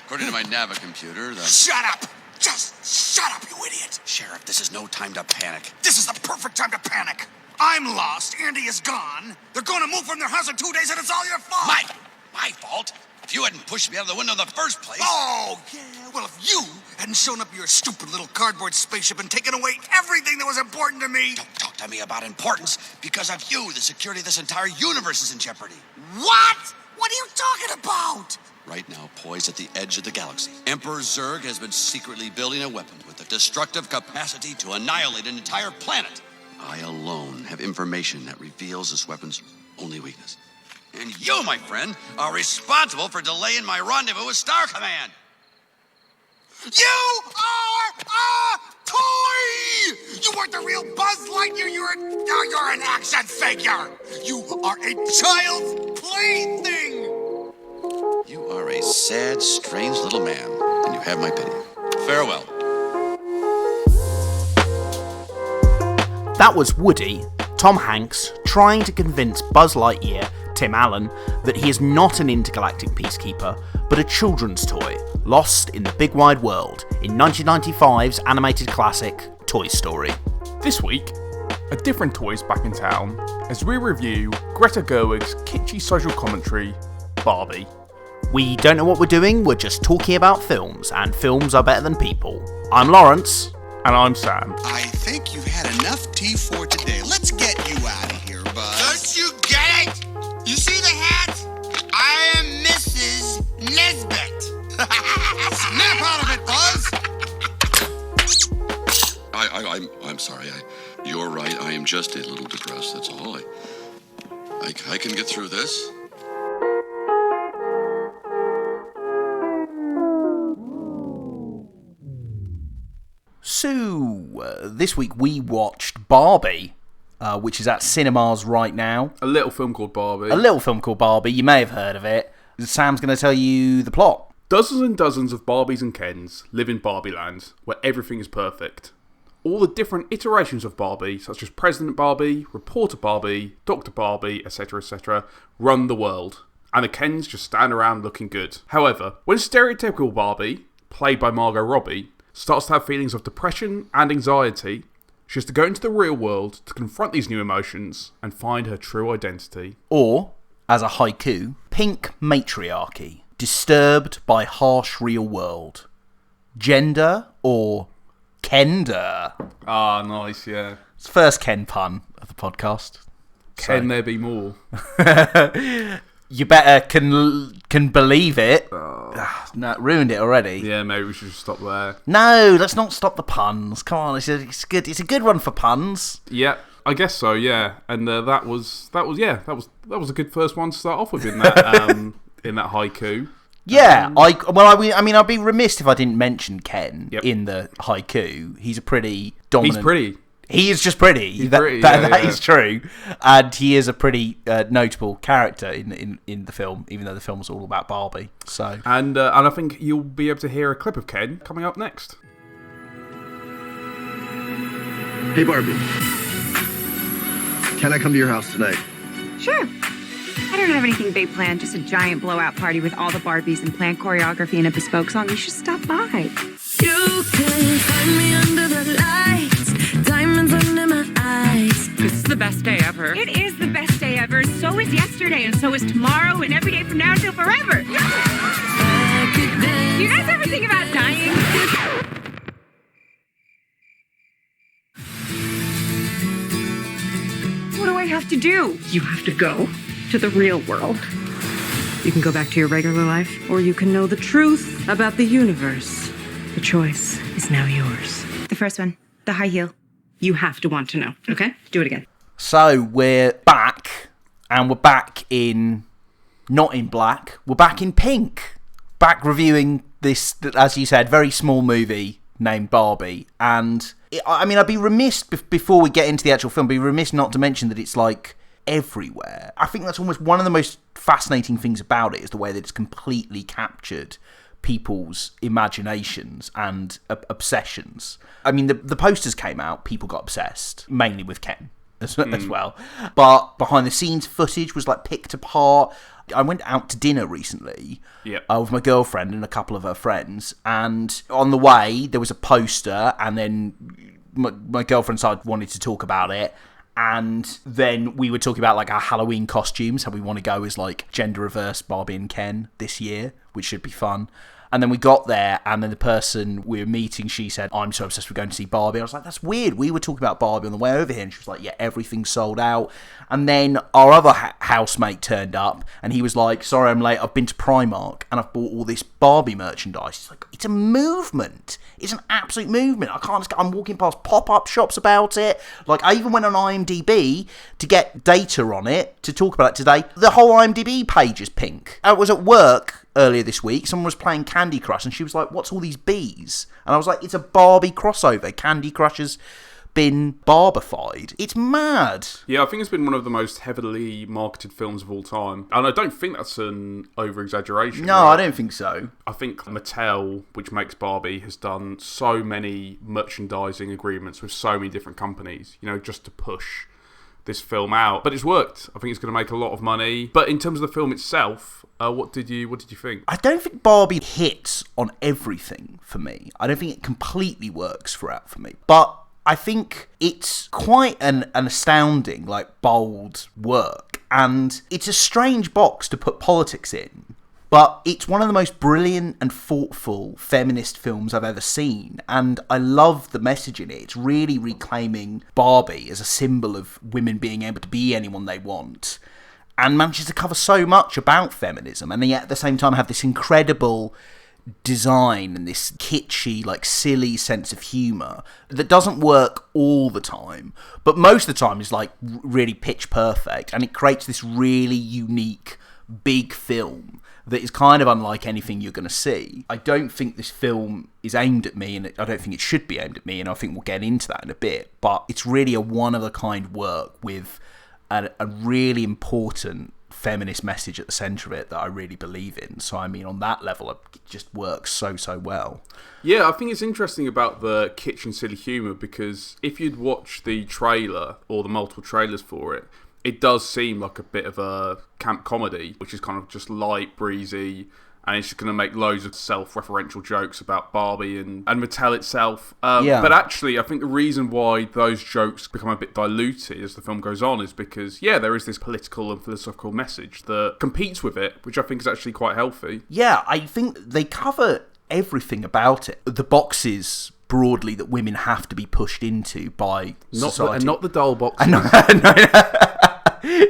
According to my Navicomputer, the... Shut up! Just shut up, you idiot! Sheriff, this is no time to panic. This is the perfect time to panic. I'm lost, Andy is gone. They're going to move from their house in 2 days, and it's all your fault. My fault? If you hadn't pushed me out of the window in the first place... Oh, yeah. Well, if you hadn't shown up your stupid little cardboard spaceship and taken away everything that was important to me... Don't talk to me about importance. Because of you, the security of this entire universe is in jeopardy. What? What are you talking about? Right now, poised at the edge of the galaxy, Emperor Zurg has been secretly building a weapon with the destructive capacity to annihilate an entire planet. I alone have information that reveals this weapon's only weakness. And you, my friend, are responsible for delaying my rendezvous with Star Command. You are a toy! You weren't the real Buzz Lightyear. You're an action figure. You are a child's plaything. You are a sad, strange little man, and you have my pity. Farewell. That was Woody, Tom Hanks, trying to convince Buzz Lightyear, Tim Allen, that he is not an intergalactic peacekeeper, but a children's toy, lost in the big wide world in 1995's animated classic, Toy Story. This week, a different toy's back in town as we review Greta Gerwig's kitschy social commentary, Barbie. We don't know what we're doing, we're just talking about films, and films are better than people. I'm Laurence. And I'm Sam. I think you've had enough tea for today. Let's get you out of here, Buzz. Don't you get it? You see the hat? I am Mrs. Nesbit. Snap out of it, Buzz! I'm sorry. You're right. I am just a little depressed. That's all. I can get through this. So, this week we watched Barbie, which is at cinemas right now. A little film called Barbie. You may have heard of it. Sam's going to tell you the plot. Dozens and dozens of Barbies and Kens live in Barbie Land, where everything is perfect. All the different iterations of Barbie, such as President Barbie, Reporter Barbie, Dr. Barbie, etc., run the world. And the Kens just stand around looking good. However, when stereotypical Barbie, played by Margot Robbie, starts to have feelings of depression and anxiety, she has to go into the real world to confront these new emotions and find her true identity. Or, as a haiku, pink matriarchy, disturbed by harsh real world. Gender or Kender? Ah, nice, yeah. It's the first Ken pun of the podcast. Can there be more? You better can believe it. No, ruined it already. Yeah, maybe we should just stop there. No, let's not stop the puns. Come on, it's good. It's a good one for puns. Yeah, I guess so. Yeah, and that was a good first one to start off with in that in that haiku. Yeah, I mean, I'd be remiss if I didn't mention Ken in the haiku. He's a pretty dominant. He's pretty. He is just pretty. That is true, and he is a pretty notable character in the film, even though the film was all about Barbie. So, and I think you'll be able to hear a clip of Ken coming up next. Hey Barbie, can I come to your house tonight? Sure. I don't have anything big planned, just a giant blowout party with all the Barbies and planned choreography and a bespoke song. You should stop by. You can find me under the lights, diamonds under my eyes. This is the best day ever. It is the best day ever. So is yesterday, and so is tomorrow, and every day from now until forever. Do you guys ever think about dying? What do I have to do? You have to go to the real world. You can go back to your regular life, or you can know the truth about the universe. The choice is now yours. The first one, the high heel. You have to want to know, okay? Do it again. So we're back, and we're back in, not in black, we're back in pink. Back reviewing this, as you said, very small movie named Barbie. And, I mean, I'd be remiss, before we get into the actual film, be remiss not to mention that it's like everywhere. I think that's almost one of the most fascinating things about it, is the way that it's completely captured people's imaginations and obsessions. I mean, the posters came out, people got obsessed, mainly with Ken. as well. But behind the scenes footage was like picked apart. I went out to dinner recently with my girlfriend and a couple of her friends, and on the way there was a poster, and then my girlfriend wanted to talk about it. And then we were talking about like our Halloween costumes, how we want to go as like gender reverse Barbie and Ken this year, which should be fun. And then we got there, and then the person we were meeting, she said, I'm so obsessed with going to see Barbie. I was like, that's weird. We were talking about Barbie on the way over here. And she was like, yeah, everything's sold out. And then our other housemate turned up, and he was like, sorry, I'm late. I've been to Primark, and I've bought all this Barbie merchandise. It's like, it's a movement. It's an absolute movement. I'm walking past pop-up shops about it. Like, I even went on IMDb to get data on it, to talk about it today. The whole IMDb page is pink. I was at work earlier this week, someone was playing Candy Crush, and she was like, what's all these bees? And I was like, it's a Barbie crossover. Candy Crush has been Barbified. It's mad. Yeah, I think it's been one of the most heavily marketed films of all time. And I don't think that's an over-exaggeration. No, right? I don't think so. I think Mattel, which makes Barbie, has done so many merchandising agreements with so many different companies, just to push this film out. But it's worked. I think it's going to make a lot of money. But in terms of the film itself, what did you think? I don't think Barbie hits on everything for me. I don't think it completely works throughout for me. But I think it's quite an astounding, like, bold work. And it's a strange box to put politics in. But it's one of the most brilliant and thoughtful feminist films I've ever seen. And I love the message in it. It's really reclaiming Barbie as a symbol of women being able to be anyone they want. And manages to cover so much about feminism. And yet at the same time have this incredible design and this kitschy, like, silly sense of humour that doesn't work all the time. But most of the time is, like, really pitch perfect. And it creates this really unique, big film that is kind of unlike anything you're going to see. I don't think this film is aimed at me, and I don't think it should be aimed at me, and I think we'll get into that in a bit, but it's really a one-of-a-kind work with a really important feminist message at the centre of it that I really believe in. So, I mean, on that level, it just works so well. Yeah, I think it's interesting about the kitchen silly humour, because if you'd watch the trailer, or the multiple trailers for it, it does seem like a bit of a camp comedy, which is kind of just light, breezy, and it's just going to make loads of self-referential jokes about Barbie and Mattel itself. But actually, I think the reason why those jokes become a bit diluted as the film goes on is because, there is this political and philosophical message that competes with it, which I think is actually quite healthy. Yeah, I think they cover everything about it. The boxes broadly that women have to be pushed into by society. And not the doll boxes. No.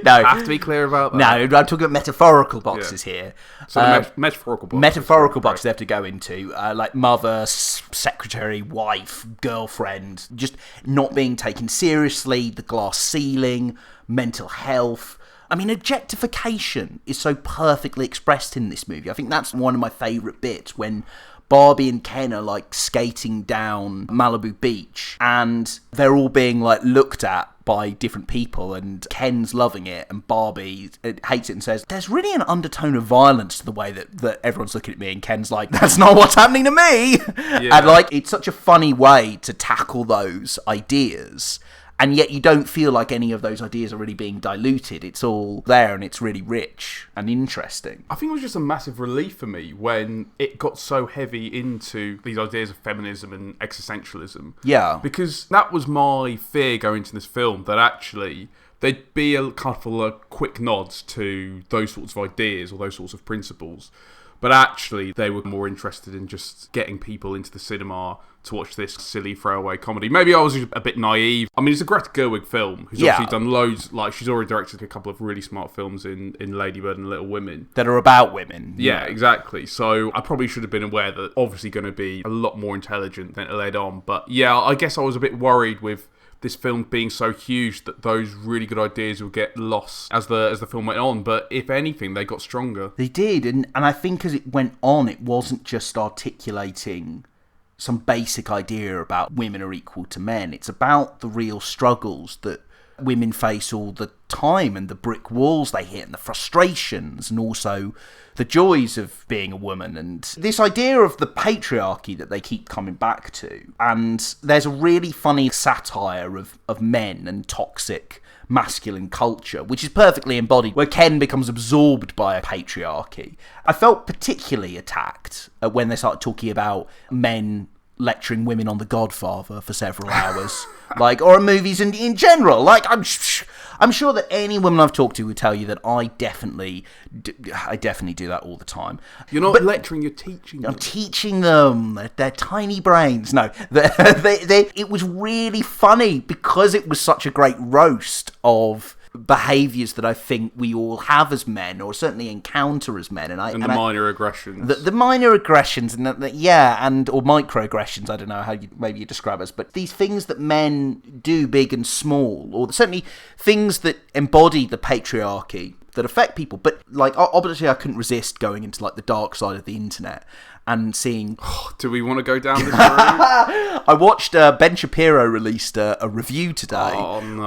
Have to be clear about that. No, I'm talking about metaphorical boxes here. So metaphorical boxes. Metaphorical boxes they have to go into, like mother, secretary, wife, girlfriend, just not being taken seriously, the glass ceiling, mental health. I mean, objectification is so perfectly expressed in this movie. I think that's one of my favourite bits, when Barbie and Ken are, like, skating down Malibu Beach, and they're all being, like, looked at by different people, and Ken's loving it, and Barbie hates it and says, there's really an undertone of violence to the way that everyone's looking at me, and Ken's like, that's not what's happening to me! Yeah. And, like, it's such a funny way to tackle those ideas. And yet you don't feel like any of those ideas are really being diluted. It's all there, and it's really rich and interesting. I think it was just a massive relief for me when it got so heavy into these ideas of feminism and existentialism. Yeah. Because that was my fear going into this film, that actually there'd be a couple of quick nods to those sorts of ideas or those sorts of principles. But actually, they were more interested in just getting people into the cinema to watch this silly throwaway comedy. Maybe I was a bit naive. I mean, it's a Greta Gerwig film, who's obviously done loads, like, she's already directed a couple of really smart films in Lady Bird and Little Women. That are about women. Yeah, exactly. So I probably should have been aware that obviously going to be a lot more intelligent than it led on. But yeah, I guess I was a bit worried with this film being so huge that those really good ideas will get lost as the film went on. But if anything, they got stronger. They did, and I think as it went on, it wasn't just articulating some basic idea about women are equal to men. It's about the real struggles that women face all the time and the brick walls they hit and the frustrations and also the joys of being a woman and this idea of the patriarchy that they keep coming back to. And there's a really funny satire of men and toxic masculine culture, which is perfectly embodied, where Ken becomes absorbed by a patriarchy. I felt particularly attacked when they started talking about men lecturing women on The Godfather for several hours, or movies in general. I'm sure that any woman I've talked to would tell you that I definitely do that all the time. You're not lecturing, you're teaching them. I'm teaching them. They're tiny brains. No, it was really funny because it was such a great roast of behaviours that I think we all have as men, or certainly encounter as men, and the minor aggressions, the minor aggressions, and or microaggressions. I don't know how you describe us, but these things that men do, big and small, or certainly things that embody the patriarchy that affect people. But obviously, I couldn't resist going into the dark side of the internet and seeing. Do we want to go down this road? I watched Ben Shapiro released a review today,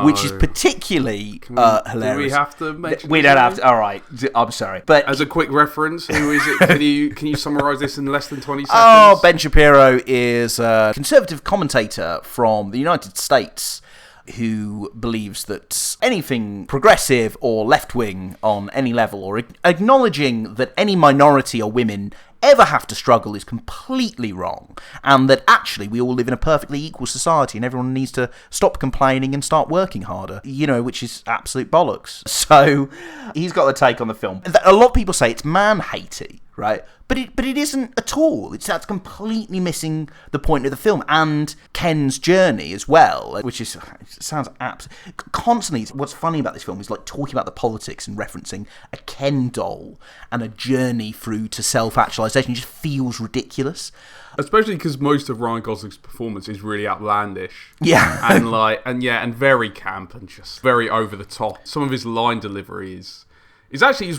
which is particularly hilarious. Do we have to mention? We don't have to. All right, I'm sorry, but as a quick reference, who is it? Can you summarise this in less than 20 seconds? Oh, Ben Shapiro is a conservative commentator from the United States who believes that anything progressive or left-wing on any level, or acknowledging that any minority or women ever have to struggle, is completely wrong, and that actually we all live in a perfectly equal society and everyone needs to stop complaining and start working harder, which is absolute bollocks. So he's got a take on the film. A lot of people say it's man-hatey, right? But it isn't at all. That's completely missing the point of the film and Ken's journey as well, which sounds constantly. What's funny about this film is talking about the politics and referencing a Ken doll and a journey through to self-actualization. It just feels ridiculous. Especially because most of Ryan Gosling's performance is really outlandish. Yeah. and very camp and just very over the top. Some of his line delivery is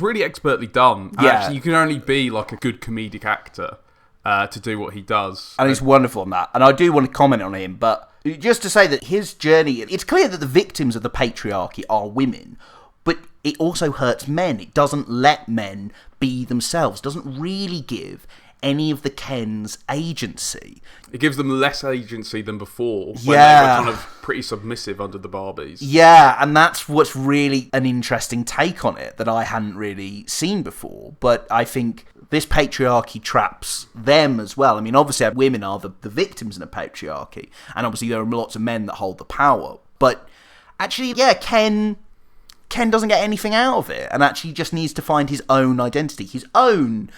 really expertly done. Yeah. Actually, you can only be a good comedic actor to do what he does. And he's wonderful on that. And I do want to comment on him, but just to say that his journey, it's clear that the victims of the patriarchy are women, but it also hurts men. It doesn't let men be themselves. It doesn't really give any of the Kens agency. It gives them less agency than before, when they were kind of pretty submissive under the Barbies. Yeah, and that's what's really an interesting take on it that I hadn't really seen before. But I think this patriarchy traps them as well. I mean, obviously women are the victims in a patriarchy, and obviously there are lots of men that hold the power. But actually, yeah, Ken doesn't get anything out of it, and actually just needs to find his own identity, his own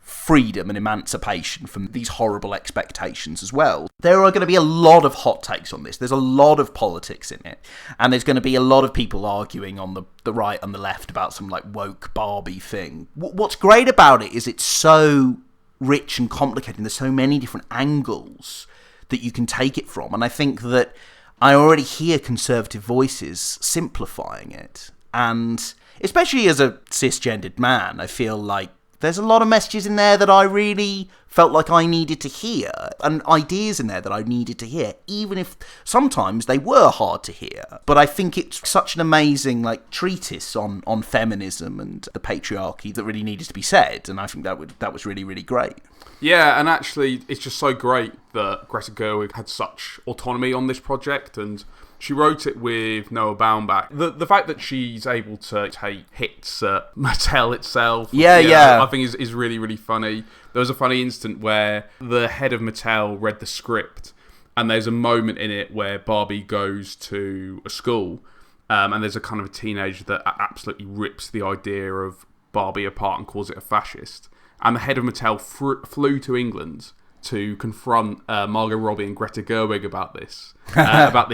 freedom and emancipation from these horrible expectations as well. There are going to be a lot of hot takes on this. There's a lot of politics in it. And there's going to be a lot of people arguing on the right and the left about some woke Barbie thing. What's great about it is it's so rich and complicated. And there's so many different angles that you can take it from. And I think that I already hear conservative voices simplifying it. And especially as a cisgendered man, I feel like there's a lot of messages in there that I really felt like I needed to hear, and ideas in there that I needed to hear, even if sometimes they were hard to hear. But I think it's such an amazing treatise on feminism and the patriarchy that really needed to be said, and I think that was really, really great. Yeah, and actually it's just so great that Greta Gerwig had such autonomy on this project, and she wrote it with Noah Baumbach. The fact that she's able to take hits at Mattel itself, I think is really, really funny. There was a funny instant where the head of Mattel read the script, and there's a moment in it where Barbie goes to a school, and there's a kind of a teenager that absolutely rips the idea of Barbie apart and calls it a fascist. And the head of Mattel flew to England to confront Margot Robbie and Greta Gerwig about this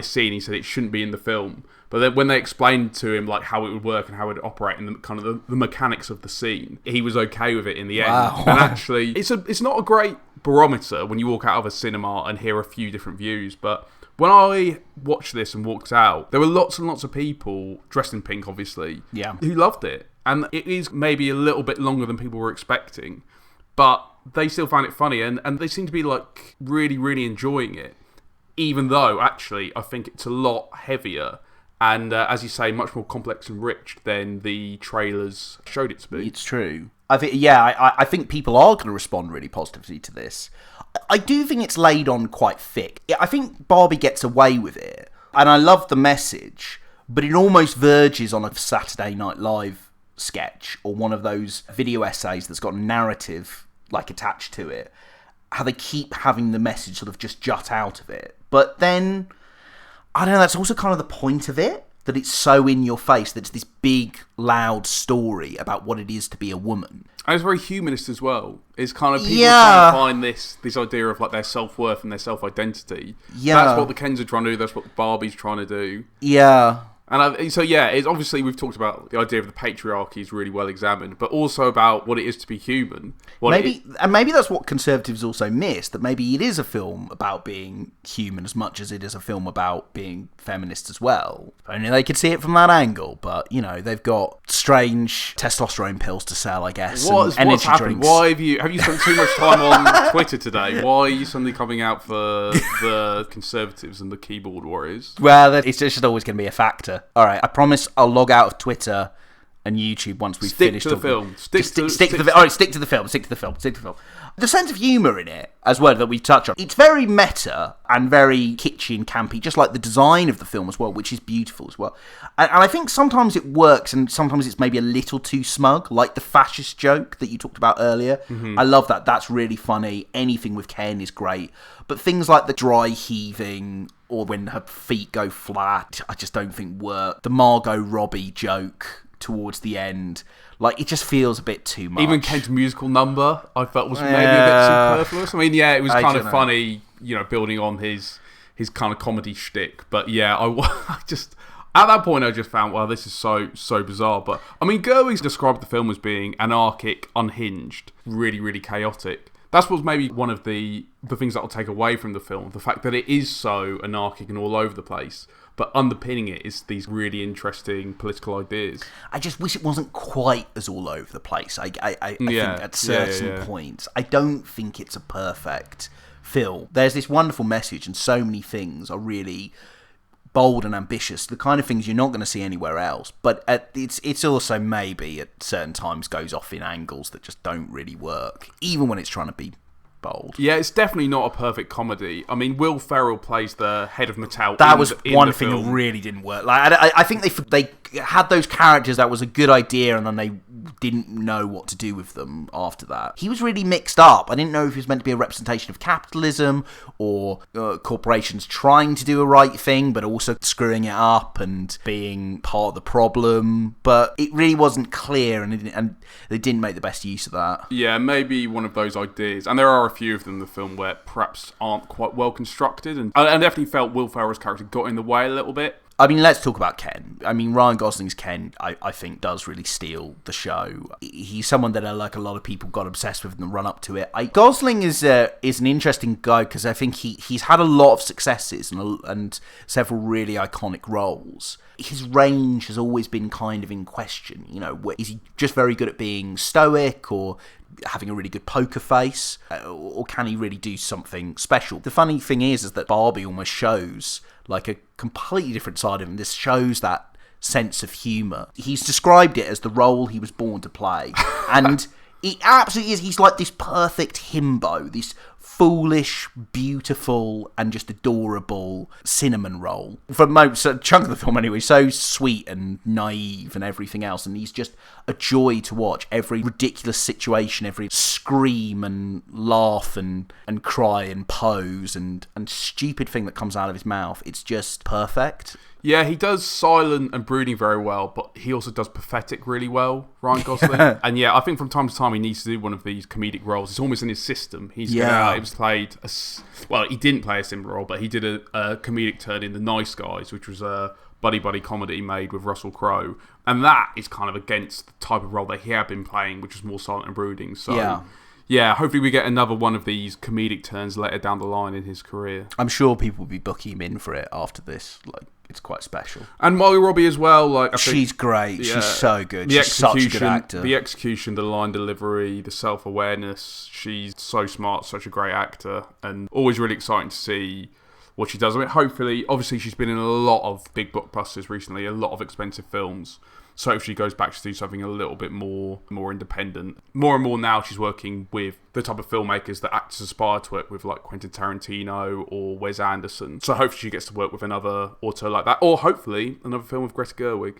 scene. He said it shouldn't be in the film. But then when they explained to him how it would work and how it would operate and the mechanics of the scene, he was okay with it in the end. Wow. And actually, it's not a great barometer when you walk out of a cinema and hear a few different views. But when I watched this and walked out, there were lots and lots of people dressed in pink, obviously, who loved it. And it is maybe a little bit longer than people were expecting, but they still found it funny, and they seem to be really, really enjoying it, even though actually I think it's a lot heavier And as you say, much more complex and rich than the trailers showed it to be. It's true. I think people are going to respond really positively to this. I do think it's laid on quite thick. I think Barbie gets away with it, and I love the message, but it almost verges on a Saturday Night Live sketch or one of those video essays that's got a narrative like attached to it. How they keep having the message sort of just jut out of it. But then, I don't know, that's also kind of the point of it, that it's so in your face, that it's this big, loud story about what it is to be a woman. And it's very humanist as well. It's kind of people trying to find this idea of like their self-worth and their self-identity. Yeah. That's what the Kens are trying to do, that's what Barbie's trying to do. Yeah. And it's obviously we've talked about the idea of the patriarchy is really well examined, but also about what it is to be human. Maybe that's what conservatives also miss, that maybe it is a film about being human as much as it is a film about being feminist as well. Only they could see it from that angle, but, you know, they've got strange testosterone pills to sell, I guess, what's happened? Drinks. Why have you spent too much time on Twitter today? Why are you suddenly coming out for the conservatives and the keyboard warriors? Well, it's just always going to be a factor. All right, I promise I'll log out of Twitter and YouTube once we've finished. Stick to the film. Stick to the film. The sense of humour in it, as well, that we touch on, it's very meta and very kitschy and campy, just like the design of the film as well, which is beautiful as well. And I think sometimes it works, and sometimes it's maybe a little too smug, like the fascist joke that you talked about earlier. Mm-hmm. I love that. That's really funny. Anything with Ken is great. But things like the dry heaving, or when her feet go flat, I just don't think work. The Margot Robbie joke towards the end, like, it just feels a bit too much. Even Ken's musical number, I felt was maybe a bit superfluous. I mean, yeah, it was kind of funny, you know, building on his kind of comedy shtick. But yeah, I just at that point I just found, wow, this is so bizarre. But I mean, Gerwig's described the film as being anarchic, unhinged, really, really chaotic. That's what's maybe one of the things that I'll take away from the film, the fact that it is so anarchic and all over the place, but underpinning it is these really interesting political ideas. I just wish it wasn't quite as all over the place. I think at certain points, I don't think it's a perfect film. There's this wonderful message, and so many things are really bold and ambitious, the kind of things you're not going to see anywhere else, but it's also maybe at certain times goes off in angles that just don't really work, even when it's trying to be bold. Yeah, it's definitely not a perfect comedy. I mean, Will Ferrell plays the head of Mattel. That was one thing that really didn't work. Like, I think they had those characters, that was a good idea, and then they didn't know what to do with them after that. He was really mixed up. I didn't know if he was meant to be a representation of capitalism or corporations trying to do a right thing but also screwing it up and being part of the problem. But it really wasn't clear, and they didn't make the best use of that. Yeah, maybe one of those ideas. And there are a few of them in the film where perhaps aren't quite well constructed. And I definitely felt Will Ferrell's character got in the way a little bit. I mean, let's talk about Ken. I mean, Ryan Gosling's Ken, I think, does really steal the show. He's someone that, like, a lot of people got obsessed with in the run-up to it. Gosling is an interesting guy because I think he's had a lot of successes and several really iconic roles. His range has always been kind of in question. You know, is he just very good at being stoic or having a really good poker face, or can he really do something special? The funny thing is that Barbie almost shows like a completely different side of him. This shows that sense of humour. He's described it as the role he was born to play, and it absolutely is. He's like this perfect himbo, this foolish, beautiful, and just adorable cinnamon roll. For a chunk of the film anyway, so sweet and naive and everything else, and he's just a joy to watch. Every ridiculous situation, every scream and laugh and cry and pose and stupid thing that comes out of his mouth, it's just perfect. Yeah, he does silent and brooding very well, but he also does pathetic really well, Ryan Gosling. And yeah, I think from time to time he needs to do one of these comedic roles. It's almost in his system. He was played he didn't play a similar role, but he did a comedic turn in The Nice Guys, which was a buddy comedy made with Russell Crowe. And that is kind of against the type of role that he had been playing, which was more silent and brooding. So yeah, hopefully we get another one of these comedic turns later down the line in his career. I'm sure people will be booking him in for it after this. Like, it's quite special. And Margot Robbie as well. Like, I think, she's great. Yeah, she's so good. She's such a good actor. The execution, the line delivery, the self-awareness. She's so smart, such a great actor, and always really exciting to see what she does. I mean, hopefully, obviously she's been in a lot of big blockbusters recently, a lot of expensive films. So if she goes back to do something a little bit more independent. More and more now she's working with the type of filmmakers that actors aspire to work with, like Quentin Tarantino or Wes Anderson. So hopefully she gets to work with another auteur like that, or hopefully another film with Greta Gerwig.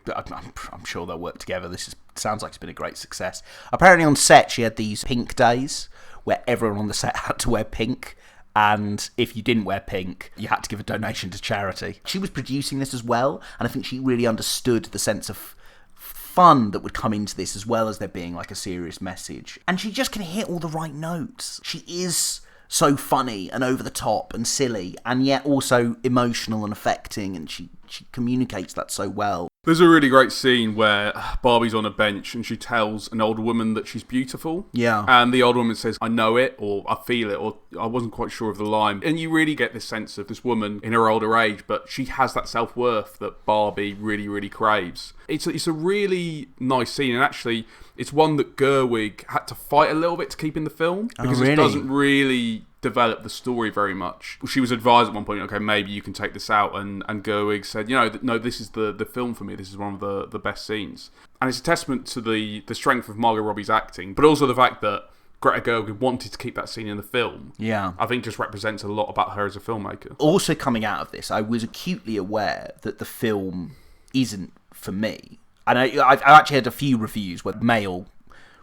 I'm sure they'll work together. Sounds like it's been a great success. Apparently on set she had these pink days where everyone on the set had to wear pink. And if you didn't wear pink, you had to give a donation to charity. She was producing this as well, and I think she really understood the sense of fun that would come into this, as well as there being like a serious message. And she just can hit all the right notes. She is so funny and over the top and silly, and yet also emotional and affecting, and she communicates that so well. There's a really great scene where Barbie's on a bench and she tells an older woman that she's beautiful. Yeah. And the older woman says, I know it, or I feel it, or I wasn't quite sure of the line. And you really get this sense of this woman in her older age, but she has that self-worth that Barbie really, really craves. It's a really nice scene, and actually it's one that Gerwig had to fight a little bit to keep in the film, because it doesn't really develop the story very much. She was advised at one point, okay, maybe you can take this out, and Gerwig said, no, this is the film for me. This is one of the best scenes. And it's a testament to the strength of Margot Robbie's acting, but also the fact that Greta Gerwig wanted to keep that scene in the film. Yeah. I think just represents a lot about her as a filmmaker. Also coming out of this, I was acutely aware that the film isn't for me. And I've actually had a few reviews where male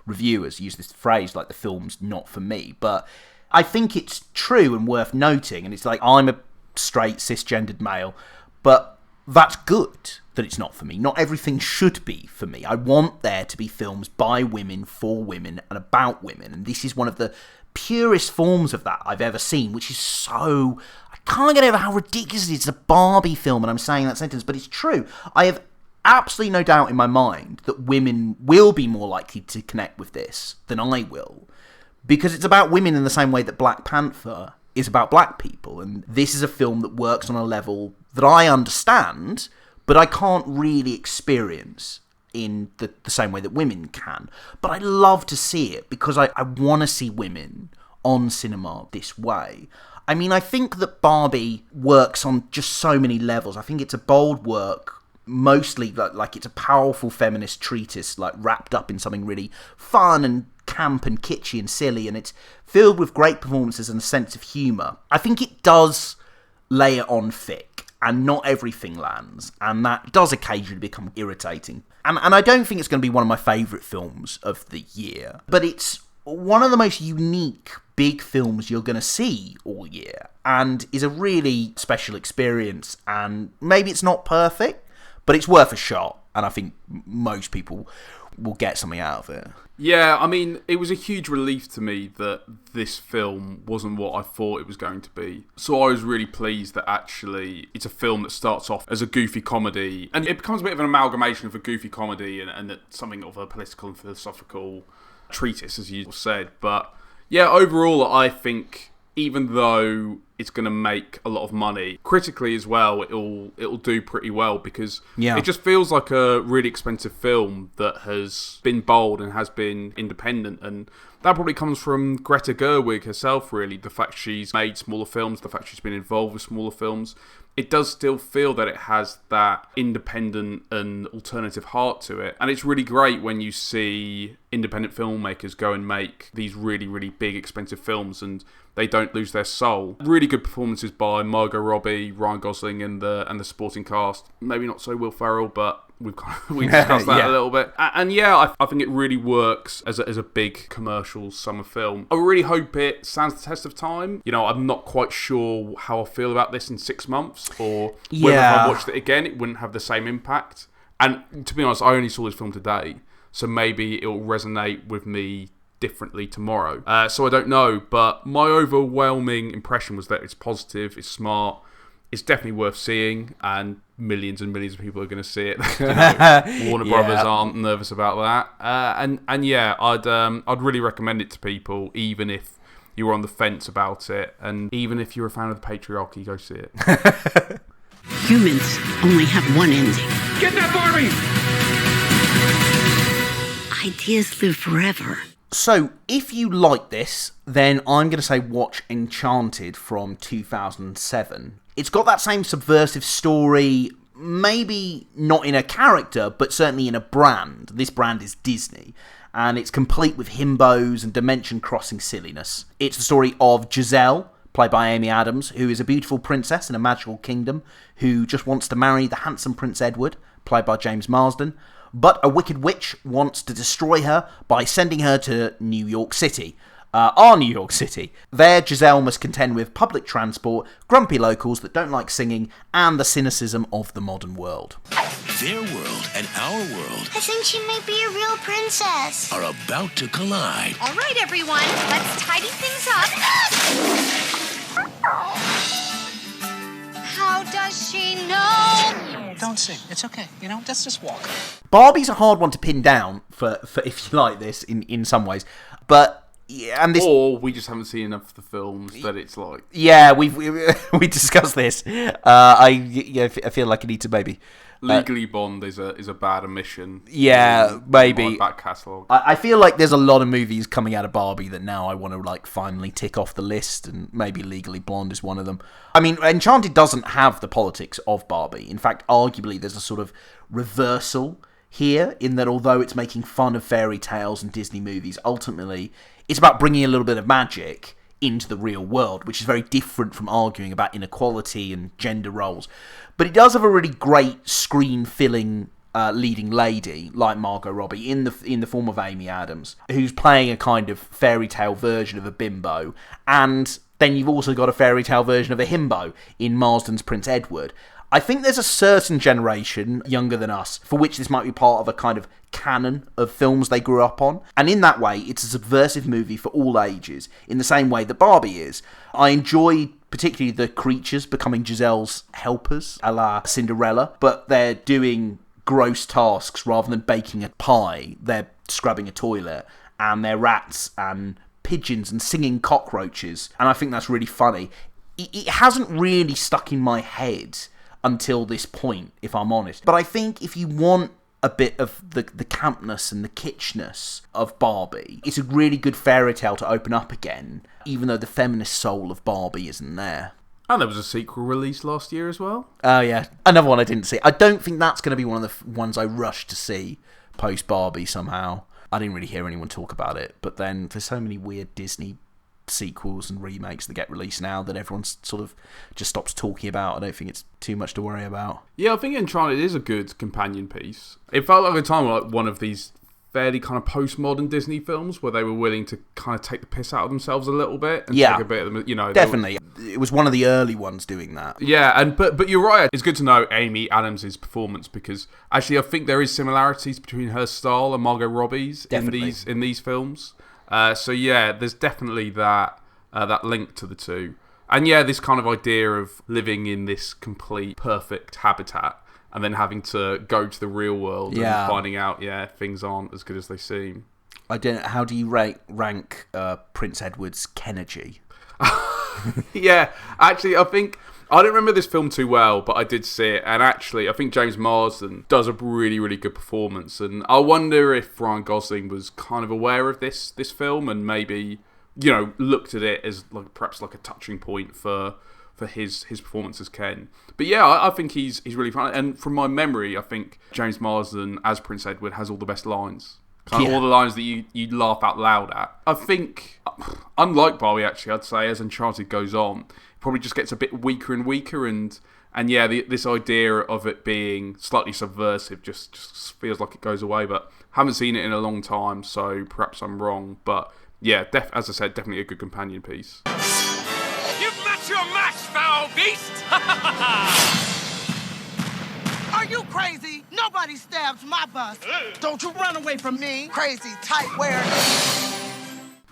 reviewers use this phrase, like, the film's not for me, but I think it's true and worth noting, and it's like, I'm a straight, cisgendered male, but that's good that it's not for me. Not everything should be for me. I want there to be films by women, for women, and about women, and this is one of the purest forms of that I've ever seen, which is so... I can't get over how ridiculous it is. It's a Barbie film, and I'm saying that sentence, but it's true. I have absolutely no doubt in my mind that women will be more likely to connect with this than I will. Because it's about women in the same way that Black Panther is about black people. And this is a film that works on a level that I understand, but I can't really experience in the same way that women can. But I love to see it because I want to see women on cinema this way. I mean, I think that Barbie works on just so many levels. I think it's a bold work, mostly like it's a powerful feminist treatise, like wrapped up in something really fun and camp and kitschy and silly, and it's filled with great performances and a sense of humour. I think it does lay it on thick, and not everything lands, and that does occasionally become irritating. And I don't think it's going to be one of my favourite films of the year, but it's one of the most unique big films you're going to see all year, and is a really special experience, and maybe it's not perfect, but it's worth a shot, and I think most people will get something out of it. Yeah, I mean, it was a huge relief to me that this film wasn't what I thought it was going to be. So I was really pleased that actually it's a film that starts off as a goofy comedy, and it becomes a bit of an amalgamation of a goofy comedy and something of a political and philosophical treatise, as you said. But yeah, overall, I think even though it's going to make a lot of money, critically as well, it'll do pretty well, because it just feels like a really expensive film that has been bold and has been independent, and that probably comes from Greta Gerwig herself, really. The fact she's made smaller films, the fact she's been involved with smaller films, it does still feel that it has that independent and alternative heart to it. And it's really great when you see independent filmmakers go and make these really, really big, expensive films and they don't lose their soul. Really good performances by Margot Robbie, Ryan Gosling, and the supporting cast. Maybe not so Will Ferrell, but we've discussed that a little bit. And yeah, I think it really works as a big commercial summer film. I really hope it stands the test of time. You know, I'm not quite sure how I feel about this in 6 months, or whether if I watched it again, it wouldn't have the same impact. And to be honest, I only saw this film today, so maybe it'll resonate with me differently tomorrow. So I don't know, but my overwhelming impression was that it's positive, it's smart, it's definitely worth seeing, and millions of people are going to see it. You know, Warner Brothers aren't nervous about that. And yeah, I'd really recommend it to people, even if you were on the fence about it, and even if you're a fan of the patriarchy, go see it. Humans only have one ending. Get that Barbie! Ideas live forever. So, if you like this, then I'm going to say watch Enchanted from 2007. It's got that same subversive story, maybe not in a character, but certainly in a brand. This brand is Disney, and it's complete with himbos and dimension-crossing silliness. It's the story of Giselle, played by Amy Adams, who is a beautiful princess in a magical kingdom, who just wants to marry the handsome Prince Edward, played by James Marsden, but a wicked witch wants to destroy her by sending her to New York City. Our New York City. There, Giselle must contend with public transport, grumpy locals that don't like singing, and the cynicism of the modern world. Their world and our world I think she may be a real princess. are about to collide. All right, everyone, let's tidy things up. How does she know? Don't sing. It's okay. Let's just walk. Barbie's a hard one to pin down for if you like this in some ways, but yeah, and this, or we just haven't seen enough of the films that it's like. Yeah, we discussed this. I feel like I need to maybe Legally Blonde is a bad omission. Yeah, maybe. Back catalogue. I feel like there's a lot of movies coming out of Barbie that now I want to like finally tick off the list, and maybe Legally Blonde is one of them. I mean, Enchanted doesn't have the politics of Barbie. In fact, arguably, there's a sort of reversal here in that although it's making fun of fairy tales and Disney movies, ultimately it's about bringing a little bit of magic into the real world, which is very different from arguing about inequality and gender roles. But it does have a really great screen-filling leading lady like Margot Robbie in the form of Amy Adams, who's playing a kind of fairy tale version of a bimbo, and then you've also got a fairy tale version of a himbo in Marsden's Prince Edward. I think there's a certain generation younger than us for which this might be part of a kind of canon of films they grew up on. And in that way, it's a subversive movie for all ages, in the same way that Barbie is. I enjoy particularly the creatures becoming Giselle's helpers, a la Cinderella, but they're doing gross tasks rather than baking a pie. They're scrubbing a toilet, and they're rats and pigeons and singing cockroaches. And I think that's really funny. It hasn't really stuck in my head until this point, if I'm honest. But I think if you want a bit of the campness and the kitshness of Barbie, it's a really good fairy tale to open up again, even though the feminist soul of Barbie isn't there. And there was a sequel released last year as well. Oh, yeah. Another one I didn't see. I don't think that's going to be one of the ones I rushed to see post-Barbie somehow. I didn't really hear anyone talk about it. But then there's so many weird Disney sequels and remakes that get released now that everyone sort of just stops talking about. I don't think it's too much to worry about. Yeah, I think Enchanted is a good companion piece. It felt like a time like one of these fairly kind of postmodern Disney films where they were willing to kind of take the piss out of themselves a little bit and take a bit of them, definitely. It was one of the early ones doing that. Yeah, and but you're right. It's good to know Amy Adams' performance because actually I think there is similarities between her style and Margot Robbie's in these films. So yeah, there's definitely that link to the two. And yeah, this kind of idea of living in this complete perfect habitat and then having to go to the real world and finding out, things aren't as good as they seem. I don't know, how do you rank Prince Edward's Ken-ergy? Yeah, actually, I don't remember this film too well, but I did see it, and actually, I think James Marsden does a really, really good performance, and I wonder if Ryan Gosling was kind of aware of this film and maybe, looked at it as perhaps a touching point for his performance as Ken. But yeah, I think he's really fun, and from my memory, I think James Marsden as Prince Edward has all the best lines. All the lines that you laugh out loud at. I think, unlike Barbie, actually, I'd say as Enchanted goes on, it probably just gets a bit weaker and weaker, and yeah, this idea of it being slightly subversive just feels like it goes away. But haven't seen it in a long time, so perhaps I'm wrong. But yeah, as I said, definitely a good companion piece. You've met your match, foul beast! Are you crazy? Nobody stabs my bus. Don't you run away from me, crazy tight wearer.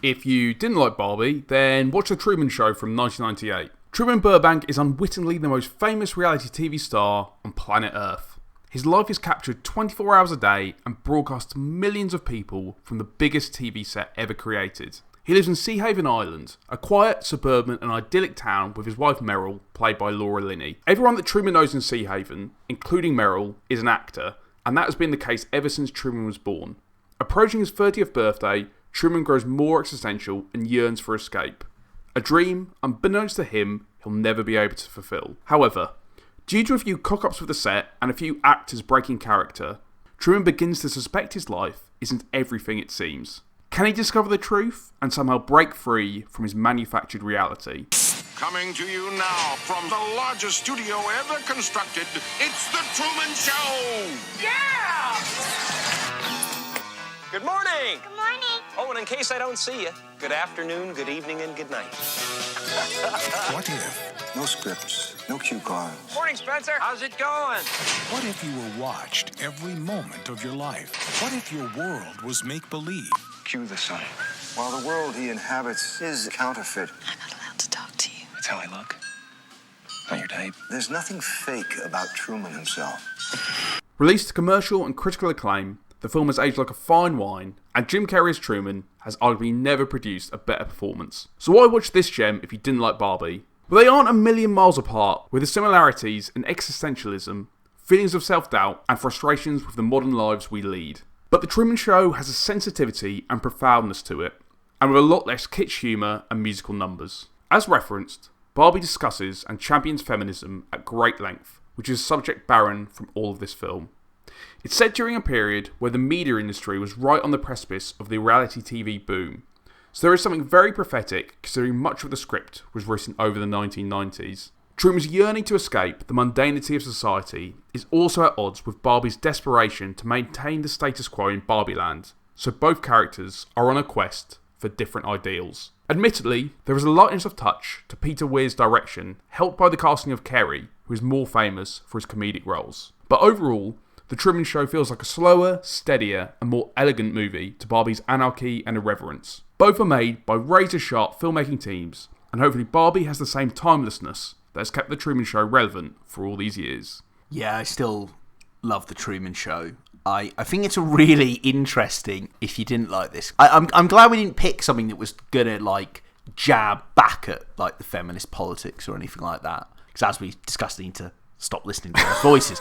If you didn't like Barbie, then watch The Truman Show from 1998. Truman Burbank is unwittingly the most famous reality TV star on planet Earth. His life is captured 24 hours a day and broadcast to millions of people from the biggest TV set ever created. He lives in Sea Haven Island, a quiet, suburban and idyllic town with his wife Meryl, played by Laura Linney. Everyone that Truman knows in Sea Haven, including Meryl, is an actor, and that has been the case ever since Truman was born. Approaching his 30th birthday, Truman grows more existential and yearns for escape. A dream, unbeknownst to him, he'll never be able to fulfill. However, due to a few cock-ups with the set and a few actors breaking character, Truman begins to suspect his life isn't everything it seems. Can he discover the truth and somehow break free from his manufactured reality? Coming to you now from the largest studio ever constructed, it's The Truman Show! Yeah! Good morning! Good morning. Oh, and in case I don't see you, good afternoon, good evening, and good night. What if? No scripts, no cue cards. Morning, Spencer. How's it going? What if you were watched every moment of your life? What if your world was make-believe? Cue the sun. While the world he inhabits is counterfeit. I'm not allowed to talk to you. That's how I look. Not your type. There's nothing fake about Truman himself. Released to commercial and critical acclaim, the film has aged like a fine wine, and Jim Carrey's Truman has arguably never produced a better performance. So why watch this gem if you didn't like Barbie? But they aren't a million miles apart, with the similarities in existentialism, feelings of self-doubt, and frustrations with the modern lives we lead. But The Truman Show has a sensitivity and profoundness to it, and with a lot less kitsch humour and musical numbers. As referenced, Barbie discusses and champions feminism at great length, which is a subject barren from all of this film. It's set during a period where the media industry was right on the precipice of the reality TV boom, so there is something very prophetic considering much of the script was written over the 1990s. Truman's yearning to escape the mundanity of society is also at odds with Barbie's desperation to maintain the status quo in Barbie Land, so both characters are on a quest for different ideals. Admittedly, there is a lightness of touch to Peter Weir's direction, helped by the casting of Kerry, who is more famous for his comedic roles. But overall, The Truman Show feels like a slower, steadier, and more elegant movie to Barbie's anarchy and irreverence. Both are made by razor-sharp filmmaking teams, and hopefully Barbie has the same timelessness that has kept The Truman Show relevant for all these years. Yeah, I still love The Truman Show. I think it's a really interesting, if you didn't like this. I'm glad we didn't pick something that was gonna like jab back at like the feminist politics or anything like that. Because as we discussed, I need to stop listening to those voices.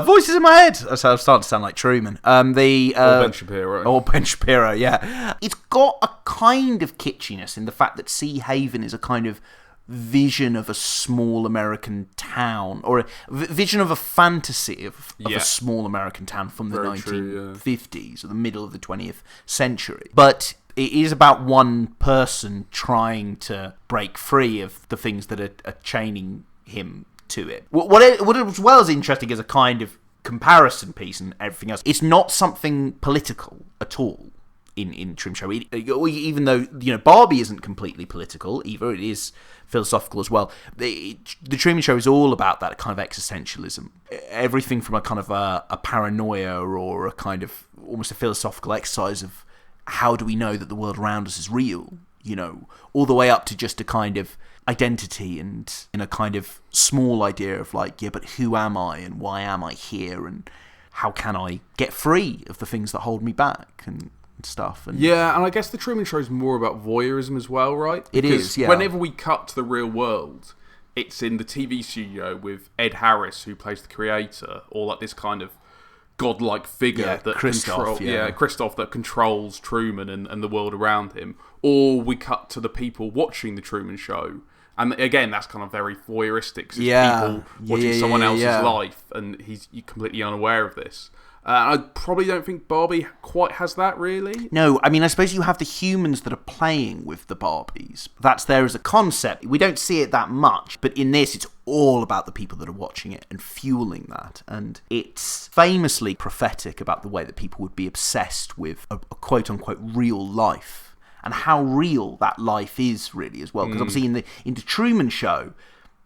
Voices in my head. So I'm starting to sound like Truman. Or Ben Shapiro. Or Ben Shapiro, yeah. It's got a kind of kitschiness in the fact that Sea Haven is a kind of vision of a small American town, or a vision of a fantasy of a small American town from the 1950s or the middle of the 20th century. But it is about one person trying to break free of the things that are chaining him to it. What as well as interesting as a kind of comparison piece and everything else, it's not something political at all in Truman Show. Even though Barbie isn't completely political either, it is philosophical as well. The Truman Show is all about that kind of existentialism. Everything from a kind of a paranoia or a kind of almost a philosophical exercise of how do we know that the world around us is real, all the way up to just a kind of identity and in a kind of small idea of like, yeah, but who am I and why am I here and how can I get free of the things that hold me back and stuff. And I guess the Truman Show is more about voyeurism as well, right? It is, yeah. Whenever we cut to the real world, it's in the TV studio with Ed Harris, who plays the creator, or like this kind of godlike figure that Christoph that controls Truman and the world around him. Or we cut to the people watching the Truman Show, and again that's kind of very voyeuristic. It's people watching someone else's life, and he's completely unaware of this. I probably don't think Barbie quite has that, really. No, I mean, I suppose you have the humans that are playing with the Barbies. That's there as a concept. We don't see it that much, but in this, it's all about the people that are watching it and fueling that. And it's famously prophetic about the way that people would be obsessed with a quote-unquote real life and how real that life is, really, as well. Because obviously in the Truman Show,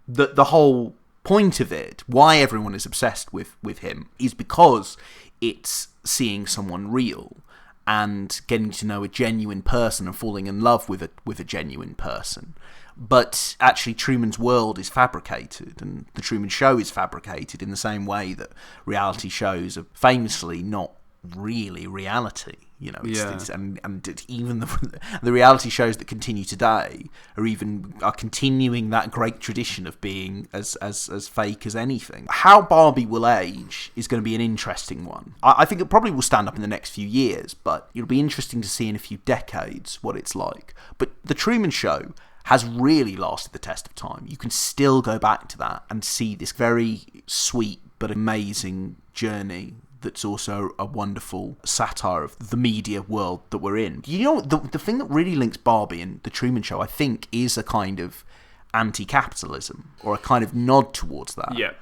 the whole point of it, why everyone is obsessed with him, is because it's seeing someone real and getting to know a genuine person and falling in love with a genuine person. But actually Truman's world is fabricated, and the Truman Show is fabricated in the same way that reality shows are famously not really reality. And even the reality shows that continue today are continuing that great tradition of being as fake as anything. How Barbie will age is going to be an interesting one. I think it probably will stand up in the next few years, but it'll be interesting to see in a few decades what it's like. But the Truman Show has really lasted the test of time. You can still go back to that and see this very sweet but amazing journey that's also a wonderful satire of the media world that we're in. You know, the thing that really links Barbie and The Truman Show, I think, is a kind of anti-capitalism, or a kind of nod towards that. Yeah.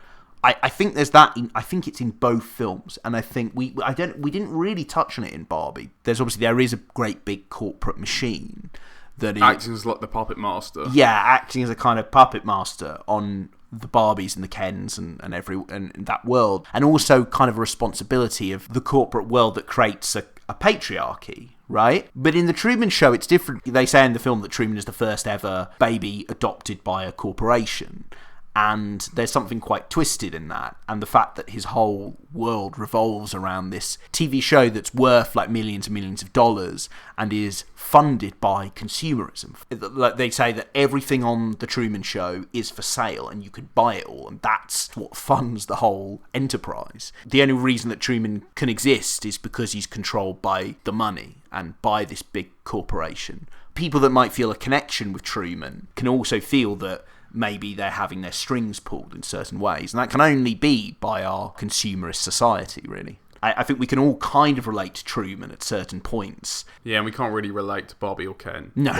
I think there's that. I think it's in both films, and I think we didn't really touch on it in Barbie. There is a great big corporate machine that is acting as like the puppet master. Yeah, acting as a kind of puppet master on the Barbies and the Kens and that world, and also kind of a responsibility of the corporate world that creates a patriarchy, right? But in The Truman Show, it's different. They say in the film that Truman is the first ever baby adopted by a corporation. And there's something quite twisted in that. And the fact that his whole world revolves around this TV show that's worth like millions and millions of dollars and is funded by consumerism. Like they say that everything on The Truman Show is for sale and you can buy it all. And that's what funds the whole enterprise. The only reason that Truman can exist is because he's controlled by the money and by this big corporation. People that might feel a connection with Truman can also feel that maybe they're having their strings pulled in certain ways. And that can only be by our consumerist society, really. I think we can all kind of relate to Truman at certain points. Yeah, and we can't really relate to Barbie or Ken. No,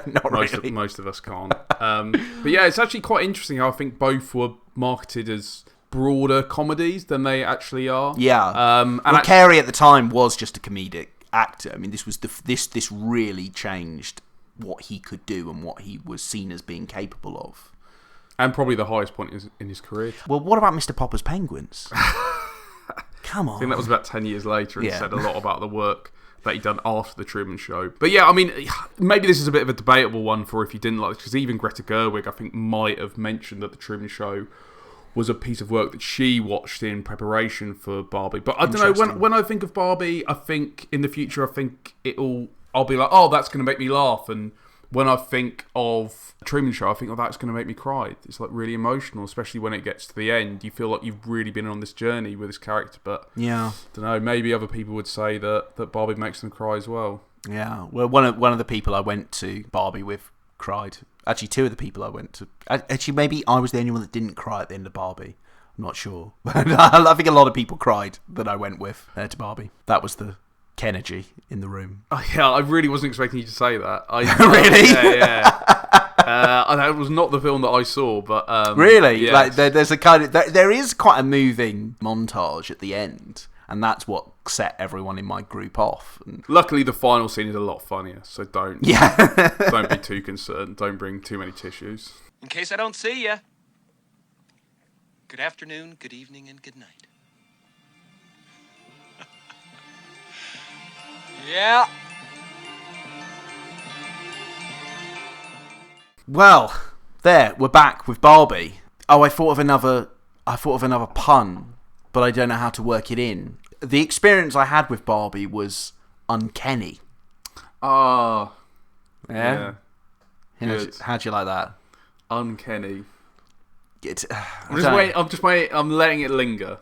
not really. Most of us can't. But yeah, it's actually quite interesting how I think both were marketed as broader comedies than they actually are. Yeah. Carey at the time was just a comedic actor. I mean, this really changed what he could do and what he was seen as being capable of. And probably the highest point in his career. Well, what about Mr. Popper's Penguins? Come on. I think that was about 10 years later and said a lot about the work that he'd done after The Truman Show. But yeah, I mean, maybe this is a bit of a debatable one for if you didn't like it, because even Greta Gerwig, I think, might have mentioned that The Truman Show was a piece of work that she watched in preparation for Barbie. But I don't know, when I think of Barbie, I think in the future, I'll be like, oh, that's going to make me laugh. And when I think of Truman Show, I think, oh, that's going to make me cry. It's like really emotional, especially when it gets to the end. You feel like you've really been on this journey with this character. But yeah, I don't know, maybe other people would say that Barbie makes them cry as well. Yeah, well, one of the people I went to Barbie with cried. Actually, two of the people I went to. Actually, maybe I was the only one that didn't cry at the end of Barbie. I'm not sure. I think a lot of people cried that I went with to Barbie. That was the Ken-ergy in the room. Oh, yeah, I really wasn't expecting you to say that. Really? Yeah. That was not the film that I saw, but really, yes. Like there's a kind of there is quite a moving montage at the end, and that's what set everyone in my group off. And luckily, the final scene is a lot funnier, so don't be too concerned. Don't bring too many tissues. In case I don't see you. Good afternoon, good evening, and good night. Yeah. Well, there, we're back with Barbie. Oh, I thought of another pun, but I don't know how to work it in. The experience I had with Barbie was uncanny. Oh. Yeah? Good. How'd you like that? Uncanny. I'm just waiting. I'm letting it linger.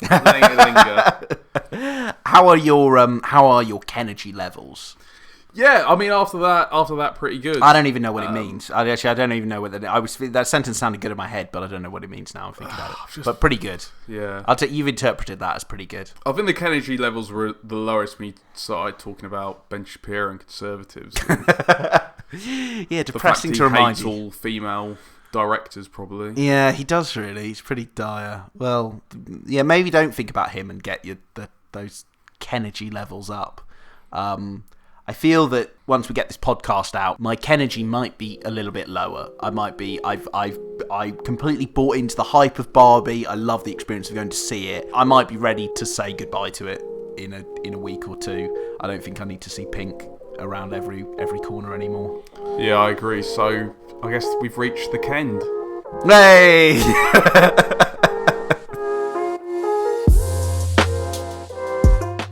How are your Ken-ergy levels? Yeah, I mean after that, pretty good. I don't even know what it means. I don't even know whether that sentence sounded good in my head, but I don't know what it means now. I'm thinking about it, but pretty good. Yeah, you've interpreted that as pretty good. I think the Ken-ergy levels were the lowest when you started talking about Ben Shapiro and conservatives. Yeah, depressing to remind you. All female directors, probably. Yeah, he does really. He's pretty dire. Well, yeah, maybe don't think about him and get those Ken-ergy levels up. I feel that once we get this podcast out, my Ken-ergy might be a little bit lower. I completely bought into the hype of Barbie. I love the experience of going to see it. I might be ready to say goodbye to it in a week or two. I don't think I need to see pink around every corner anymore. Yeah, I agree. So I guess we've reached the Ken. Hey!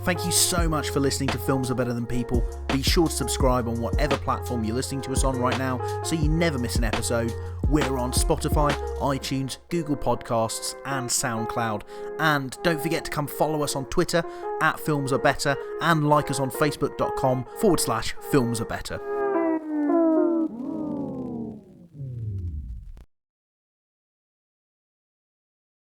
Thank you so much for listening to Films Are Better Than People. Be sure to subscribe on whatever platform you're listening to us on right now so you never miss an episode. We're on Spotify, iTunes, Google Podcasts and SoundCloud. And don't forget to come follow us on Twitter @FilmsAreBetter and like us on Facebook.com/FilmsAreBetter.